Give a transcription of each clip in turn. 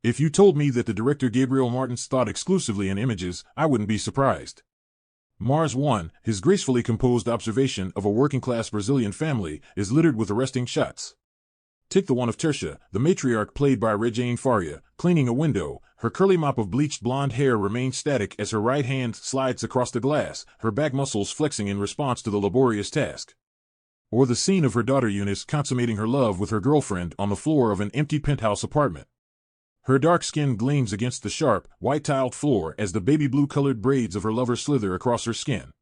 If you told me that the director Gabriel Martins thought exclusively in images, I wouldn't be surprised. Mars 1, his gracefully composed observation of a working-class Brazilian family, is littered with arresting shots. Take the one of Tertia, the matriarch played by Regine Faria, cleaning a window. Her curly mop of bleached blonde hair remains static as her right hand slides across the glass, her back muscles flexing in response to the laborious task. Or the scene of her daughter Eunice consummating her love with her girlfriend on the floor of an empty penthouse apartment. Her dark skin gleams against the sharp, white-tiled floor as the baby blue-colored braids of her lover slither across her skin.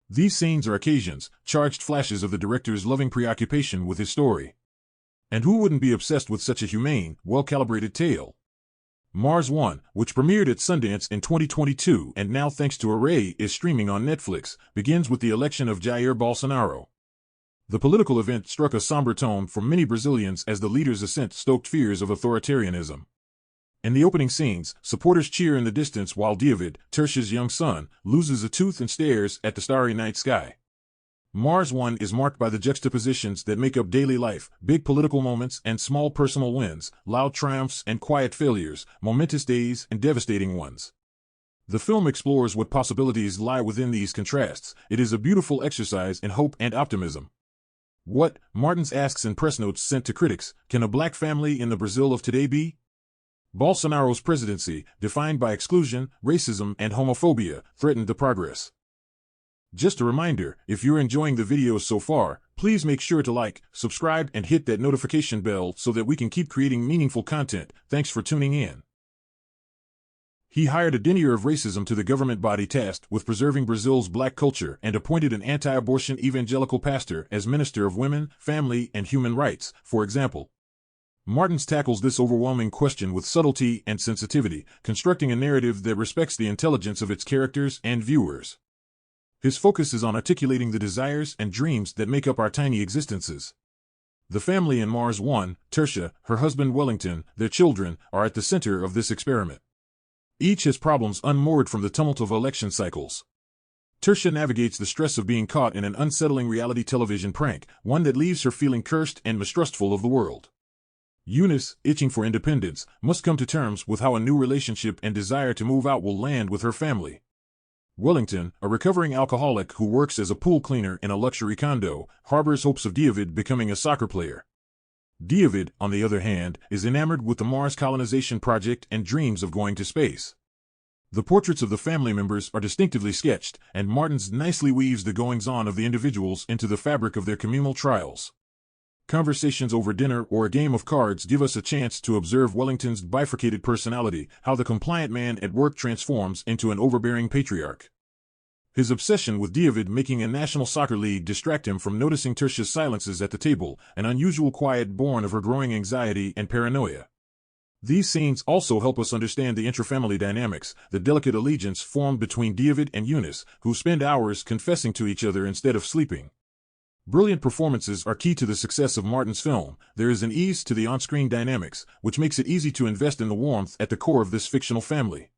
These scenes are occasions, charged flashes of the director's loving preoccupation with his story. And who wouldn't be obsessed with such a humane, well-calibrated tale? Mars 1, which premiered at Sundance in 2022 and now thanks to Array is streaming on Netflix, begins with the election of Jair Bolsonaro. The political event struck a somber tone for many Brazilians as the leader's ascent stoked fears of authoritarianism. In the opening scenes, supporters cheer in the distance while David, Tertia's young son, loses a tooth and stares at the starry night sky. Mars 1 is marked by the juxtapositions that make up daily life, big political moments and small personal wins, loud triumphs and quiet failures, momentous days and devastating ones. The film explores what possibilities lie within these contrasts. It is a beautiful exercise in hope and optimism. What, Martins asks in press notes sent to critics, can a black family in the Brazil of today be? Bolsonaro's presidency, defined by exclusion, racism, and homophobia, threatened the progress. Just a reminder, if you're enjoying the videos so far, please make sure to like, subscribe, and hit that notification bell so that we can keep creating meaningful content. Thanks for tuning in. He hired a denier of racism to the government body tasked with preserving Brazil's black culture and appointed an anti-abortion evangelical pastor as Minister of Women, Family, and Human Rights, for example. Martins tackles this overwhelming question with subtlety and sensitivity, constructing a narrative that respects the intelligence of its characters and viewers. His focus is on articulating the desires and dreams that make up our tiny existences. The family in Mars 1, Tertia, her husband Wellington, their children, are at the center of this experiment. Each has problems unmoored from the tumult of election cycles. Tertia navigates the stress of being caught in an unsettling reality television prank, one that leaves her feeling cursed and mistrustful of the world. Eunice, itching for independence, must come to terms with how a new relationship and desire to move out will land with her family. Wellington, a recovering alcoholic who works as a pool cleaner in a luxury condo, harbors hopes of David becoming a soccer player. David, on the other hand, is enamored with the Mars colonization project and dreams of going to space. The portraits of the family members are distinctively sketched, and Martins nicely weaves the goings-on of the individuals into the fabric of their communal trials. Conversations over dinner or a game of cards give us a chance to observe Wellington's bifurcated personality, how the compliant man at work transforms into an overbearing patriarch. His obsession with David making a national soccer league distract him from noticing Tertia's silences at the table, an unusual quiet born of her growing anxiety and paranoia. These scenes also help us understand the intrafamily dynamics, the delicate allegiance formed between David and Eunice, who spend hours confessing to each other instead of sleeping. Brilliant performances are key to the success of Martins' film. There is an ease to the on-screen dynamics, which makes it easy to invest in the warmth at the core of this fictional family.